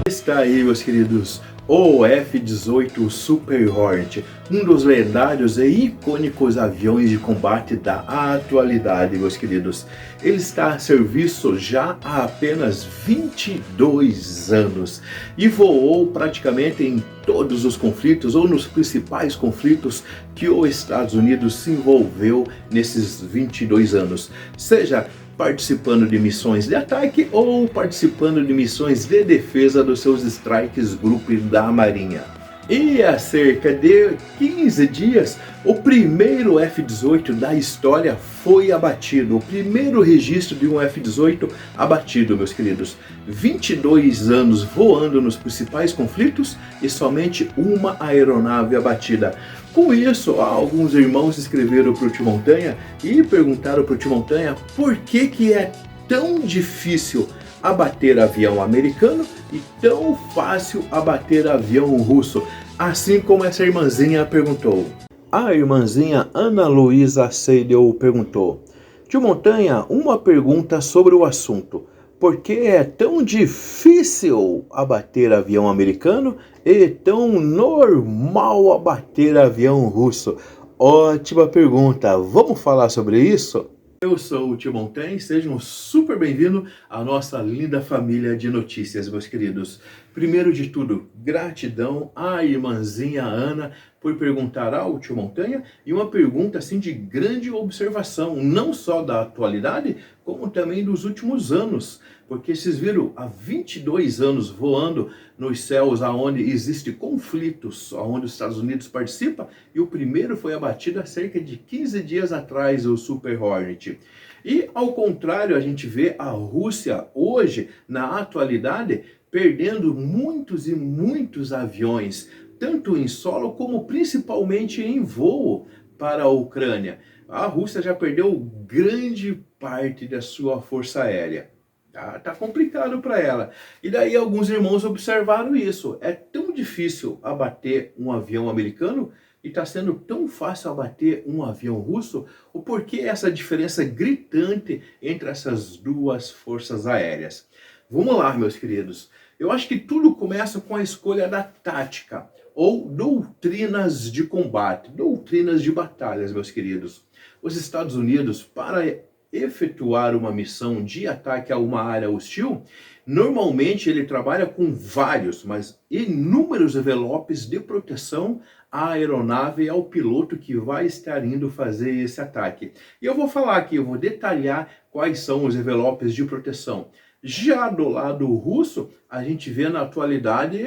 Está aí, meus queridos, o F-18 Super Hornet, um dos lendários e icônicos aviões de combate da atualidade, meus queridos. Ele está a serviço já há apenas 22 anos e voou praticamente em todos os conflitos ou nos principais conflitos que os Estados Unidos se envolveu nesses 22 anos, seja participando de missões de ataque ou participando de missões de defesa dos seus strikes group da Marinha. E há cerca de 15 dias, o primeiro F-18 da história foi abatido. O primeiro registro de um F-18 abatido, meus queridos. 22 anos voando nos principais conflitos e somente uma aeronave abatida. Com isso, alguns irmãos escreveram para o Tio Montanha e perguntaram para o Tio Montanha por que é tão difícil abater avião americano e tão fácil abater avião russo, assim como essa irmãzinha perguntou. A irmãzinha Ana Luísa Seidel perguntou: Tio Montanha, uma pergunta sobre o assunto. Por que é tão difícil abater avião americano e tão normal abater avião russo? Ótima pergunta, vamos falar sobre isso? Eu sou o Tio Montanha e sejam super bem-vindos à nossa linda família de notícias, meus queridos. Primeiro de tudo, gratidão à irmãzinha Ana por perguntar ao Tio Montanha e uma pergunta assim de grande observação, não só da atualidade, como também dos últimos anos. Porque vocês viram, há 22 anos voando nos céus aonde existe conflitos, aonde os Estados Unidos participa, e o primeiro foi abatido há cerca de 15 dias atrás, o Super Hornet. E ao contrário, a gente vê a Rússia hoje, na atualidade, perdendo muitos e muitos aviões, tanto em solo como principalmente em voo para a Ucrânia. A Rússia já perdeu grande parte da sua força aérea. Tá complicado para ela. E daí alguns irmãos observaram isso. É tão difícil abater um avião americano e está sendo tão fácil abater um avião russo? O porquê essa diferença gritante entre essas duas forças aéreas? Vamos lá, meus queridos. Eu acho que tudo começa com a escolha da tática ou doutrinas de combate, doutrinas de batalhas, meus queridos. Os Estados Unidos, para efetuar uma missão de ataque a uma área hostil, normalmente ele trabalha com vários, mas inúmeros envelopes de proteção à aeronave e ao piloto que vai estar indo fazer esse ataque. E eu vou falar aqui, eu vou detalhar quais são os envelopes de proteção. Já do lado russo, a gente vê na atualidade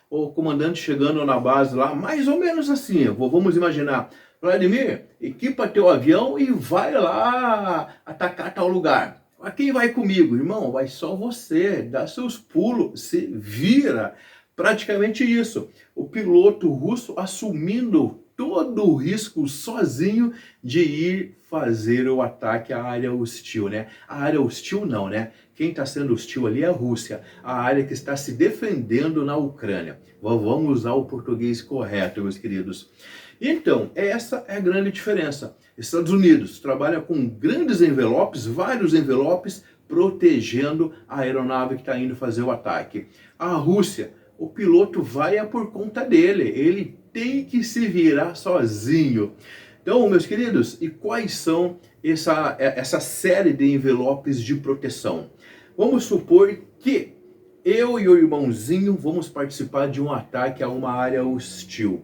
o comandante chegando na base lá, mais ou menos assim, vamos imaginar: Vladimir, equipa teu avião e vai lá atacar tal lugar. Mas quem vai comigo? Irmão, vai só você, dá seus pulos, se vira. Praticamente isso. O piloto russo assumindo todo o risco sozinho de ir fazer o ataque à área hostil, né? A área hostil não, né? Quem está sendo hostil ali é a Rússia, a área que está se defendendo na Ucrânia. Vamos usar o português correto, meus queridos. Então, essa é a grande diferença. Estados Unidos trabalha com grandes envelopes, vários envelopes, protegendo a aeronave que está indo fazer o ataque. A Rússia, o piloto vai por conta dele, ele tem que se virar sozinho. Então, meus queridos, e quais são essa série de envelopes de proteção? Vamos supor que eu e o irmãozinho vamos participar de um ataque a uma área hostil.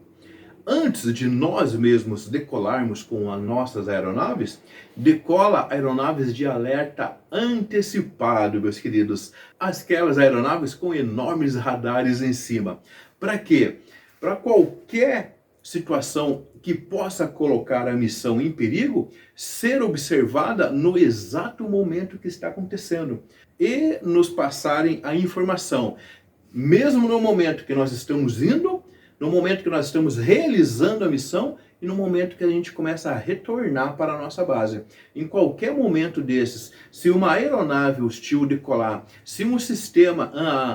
Antes de nós mesmos decolarmos com as nossas aeronaves, decola aeronaves de alerta antecipado, meus queridos. Aquelas aeronaves com enormes radares em cima. Para quê? Para qualquer situação que possa colocar a missão em perigo, ser observada no exato momento que está acontecendo. E nos passarem a informação, mesmo no momento que nós estamos indo, no momento que nós estamos realizando a missão e no momento que a gente começa a retornar para a nossa base. Em qualquer momento desses, se uma aeronave hostil decolar, se um sistema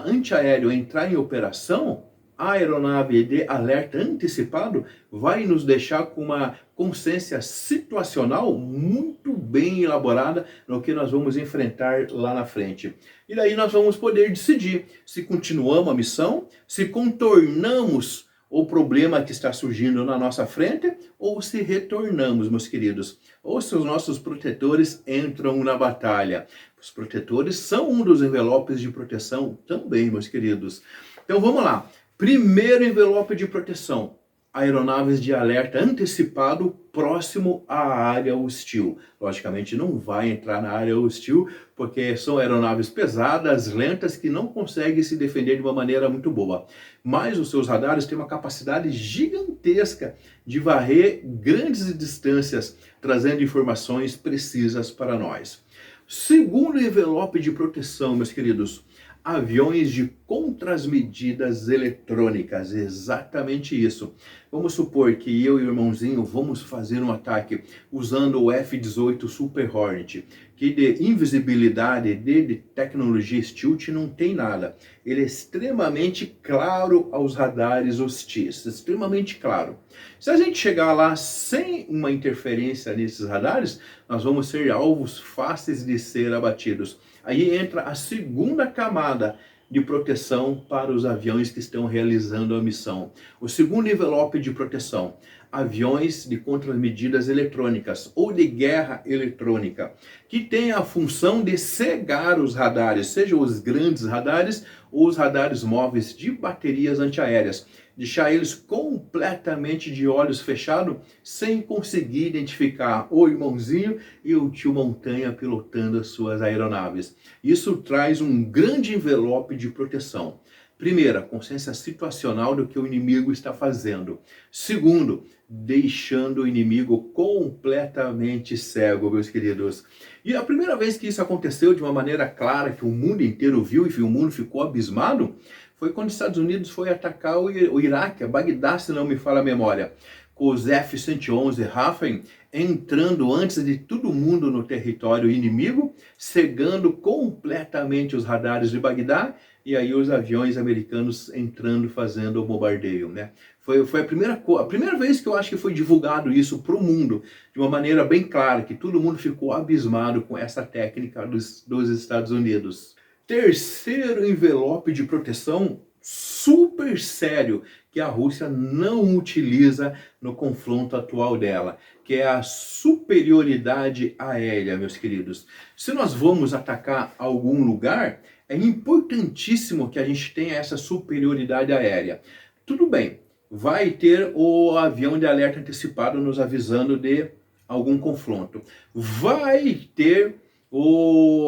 antiaéreo entrar em operação, a aeronave de alerta antecipado vai nos deixar com uma consciência situacional muito bem elaborada no que nós vamos enfrentar lá na frente. E daí nós vamos poder decidir se continuamos a missão, se contornamos o problema que está surgindo na nossa frente, ou se retornamos, meus queridos, ou se os nossos protetores entram na batalha. Os protetores são um dos envelopes de proteção também, meus queridos. Então vamos lá. Primeiro envelope de proteção: aeronaves de alerta antecipado próximo à área hostil. Logicamente não vai entrar na área hostil, porque são aeronaves pesadas, lentas, que não conseguem se defender de uma maneira muito boa. Mas os seus radares têm uma capacidade gigantesca de varrer grandes distâncias, trazendo informações precisas para nós. Segundo envelope de proteção, meus queridos: aviões de contrasmedidas eletrônicas. Exatamente isso. Vamos supor que eu e o irmãozinho vamos fazer um ataque usando o F-18 Super Hornet, que de invisibilidade, de tecnologia stealth não tem nada. Ele é extremamente claro aos radares hostis, extremamente claro. Se a gente chegar lá sem uma interferência nesses radares, nós vamos ser alvos fáceis de ser abatidos. Aí entra a segunda camada de proteção para os aviões que estão realizando a missão. O segundo envelope de proteção: aviões de contramedidas eletrônicas ou de guerra eletrônica, que tem a função de cegar os radares, sejam os grandes radares ou os radares móveis de baterias antiaéreas, deixar eles completamente de olhos fechados, sem conseguir identificar o irmãozinho e o tio Montanha pilotando as suas aeronaves. Isso traz um grande envelope de proteção. Primeiro, a consciência situacional do que o inimigo está fazendo. Segundo, deixando o inimigo completamente cego, meus queridos. E a primeira vez que isso aconteceu de uma maneira clara, que o mundo inteiro viu e o mundo ficou abismado, foi quando os Estados Unidos foi atacar o Iraque, a Bagdá, se não me falha a memória, com os F-111 Rafale entrando antes de todo mundo no território inimigo, cegando completamente os radares de Bagdá, e aí os aviões americanos entrando, fazendo o bombardeio, né? Foi a primeira vez que eu acho que foi divulgado isso para o mundo, de uma maneira bem clara, que todo mundo ficou abismado com essa técnica dos Estados Unidos. Terceiro envelope de proteção super sério que a Rússia não utiliza no confronto atual dela, que é a superioridade aérea, meus queridos. Se nós vamos atacar algum lugar, é importantíssimo que a gente tenha essa superioridade aérea. Tudo bem, vai ter o avião de alerta antecipado nos avisando de algum confronto. Vai ter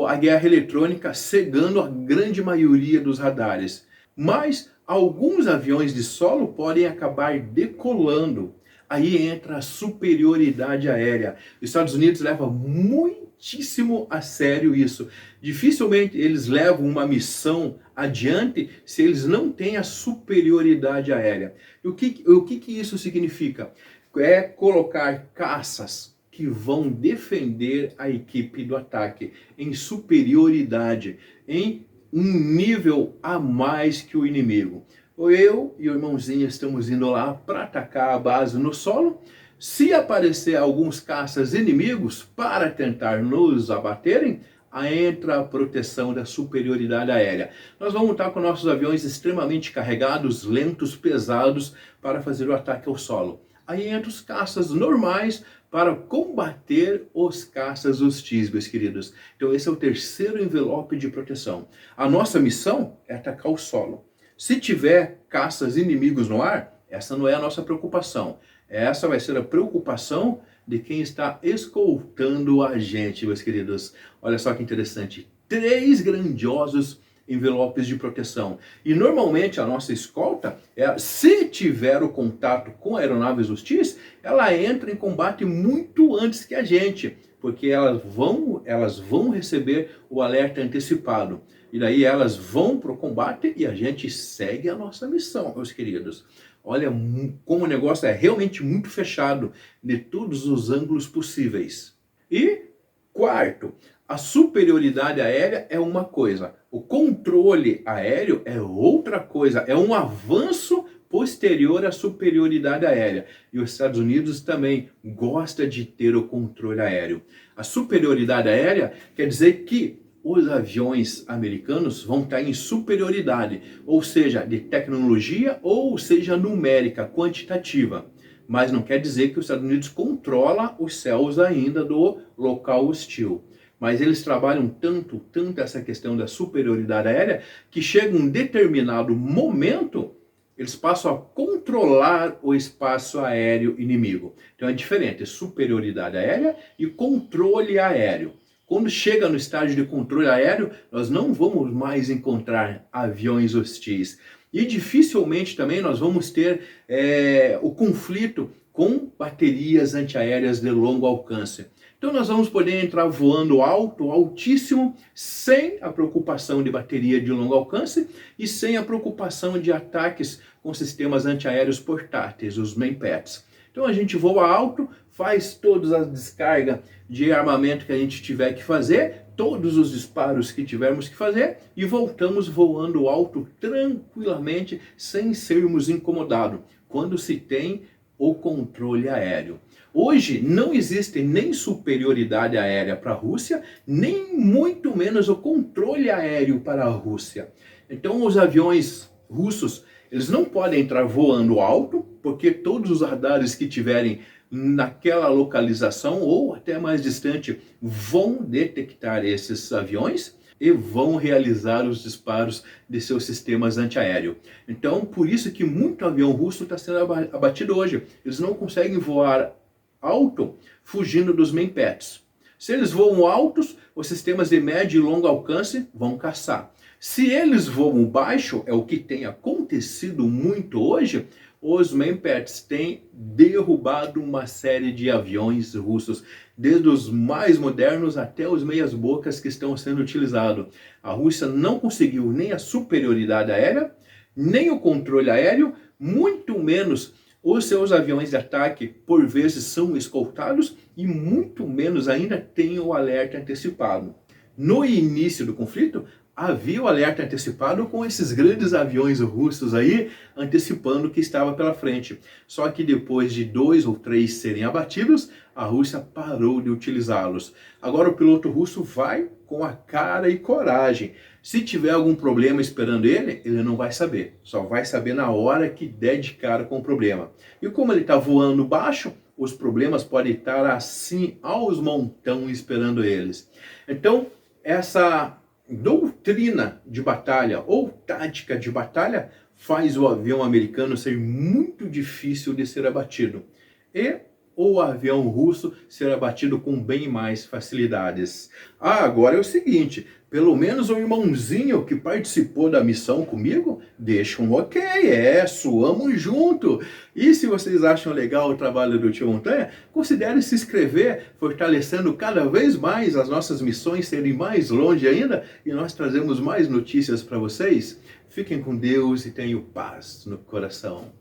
a guerra eletrônica cegando a grande maioria dos radares. Mas alguns aviões de solo podem acabar decolando. Aí entra a superioridade aérea. Os Estados Unidos levam muitíssimo a sério isso. Dificilmente eles levam uma missão adiante se eles não têm a superioridade aérea. E o que isso significa? É colocar caças que vão defender a equipe do ataque em superioridade, em um nível a mais que o inimigo. Eu e o irmãozinho estamos indo lá para atacar a base no solo. Se aparecer alguns caças inimigos para tentar nos abaterem, aí entra a proteção da superioridade aérea. Nós vamos estar com nossos aviões extremamente carregados, lentos, pesados, para fazer o ataque ao solo. Aí entra os caças normais para combater os caças hostis, meus queridos. Então esse é o terceiro envelope de proteção. A nossa missão é atacar o solo. Se tiver caças inimigos no ar, essa não é a nossa preocupação. Essa vai ser a preocupação de quem está escoltando a gente, meus queridos. Olha só que interessante. 3 grandiosos envelopes de proteção. E normalmente a nossa escolta, se tiver o contato com aeronaves hostis, ela entra em combate muito antes que a gente, porque elas vão receber o alerta antecipado. E daí elas vão para o combate e a gente segue a nossa missão, meus queridos. Olha como o negócio é realmente muito fechado de todos os ângulos possíveis. E quarto, A superioridade aérea é uma coisa, o controle aéreo é outra coisa, é um avanço posterior à superioridade aérea. E os Estados Unidos também gosta de ter o controle aéreo. A superioridade aérea quer dizer que os aviões americanos vão estar em superioridade, ou seja, de tecnologia ou seja numérica, quantitativa. Mas não quer dizer que os Estados Unidos controla os céus ainda do local hostil. Mas eles trabalham tanto essa questão da superioridade aérea, que chega um determinado momento, eles passam a controlar o espaço aéreo inimigo. Então é diferente, superioridade aérea e controle aéreo. Quando chega no estágio de controle aéreo, nós não vamos mais encontrar aviões hostis. E dificilmente também nós vamos ter o conflito com baterias antiaéreas de longo alcance. Então nós vamos poder entrar voando alto, altíssimo, sem a preocupação de bateria de longo alcance e sem a preocupação de ataques com sistemas antiaéreos portáteis, os MANPADS. Então a gente voa alto, faz todas as descargas de armamento que a gente tiver que fazer, todos os disparos que tivermos que fazer e voltamos voando alto tranquilamente, sem sermos incomodados, quando se tem o controle aéreo. Hoje não existe nem superioridade aérea para a Rússia, nem muito menos o controle aéreo para a Rússia. Então os aviões russos, eles não podem entrar voando alto, porque todos os radares que tiverem naquela localização ou até mais distante vão detectar esses aviões e vão realizar os disparos de seus sistemas antiaéreos. Então, por isso que muito avião russo está sendo abatido hoje. Eles não conseguem voar alto fugindo dos MANPADS. Se eles voam altos, os sistemas de médio e longo alcance vão caçar. Se eles voam baixo, é o que tem acontecido muito hoje, os MANPADS têm derrubado uma série de aviões russos, desde os mais modernos até os meias-bocas que estão sendo utilizados. A Rússia não conseguiu nem a superioridade aérea, nem o controle aéreo, muito menos os seus aviões de ataque, por vezes, são escoltados e muito menos ainda tem o alerta antecipado. No início do conflito, havia o alerta antecipado com esses grandes aviões russos aí, antecipando o que estava pela frente. Só que depois de 2 ou 3 serem abatidos, a Rússia parou de utilizá-los. Agora o piloto russo vai com a cara e coragem. Se tiver algum problema esperando ele, ele não vai saber. Só vai saber na hora que der de cara com o problema. E como ele está voando baixo, os problemas podem estar assim aos montão esperando eles. Então, essa doutrina de batalha ou tática de batalha faz o avião americano ser muito difícil de ser abatido e o avião russo ser abatido com bem mais facilidades. Agora é o seguinte, pelo menos o irmãozinho que participou da missão comigo, deixa um ok, suamos junto. E se vocês acham legal o trabalho do Tio Montanha, considere se inscrever, fortalecendo cada vez mais as nossas missões, serem mais longe ainda, e nós trazemos mais notícias para vocês. Fiquem com Deus e tenham paz no coração.